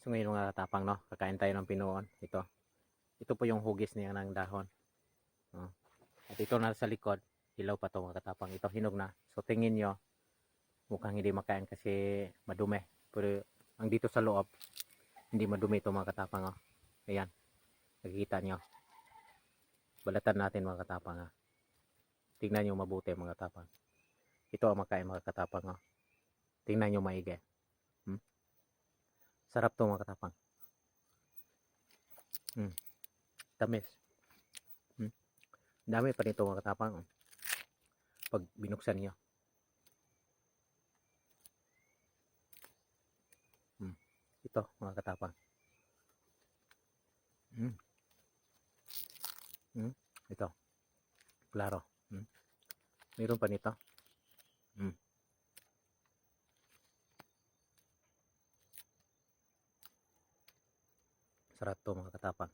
So ngayon mga katapang, no, kakain tayo ng pinuon. Ito po yung hugis niya ng dahon. No? At ito na sa likod, hilaw pa to mga katapang. Ito hinog na. So tingin nyo, mukhang hindi makain kasi madumi. Pero ang dito sa loob, hindi madumi ito mga katapang. Oh. Ayan, nakikita nyo. Balatan natin mga katapang. Ha? Tingnan nyo mabuti mga katapang. Ito ang makain mga katapang. Oh. Tingnan nyo maigi. Sarap to mga katapang. Tamis. Dami pa nito mga katapang. Oh. Pag binuksan nyo. Ito mga katapang. Ito. Klaro. Meron pa nito. Sarap to mga katapang.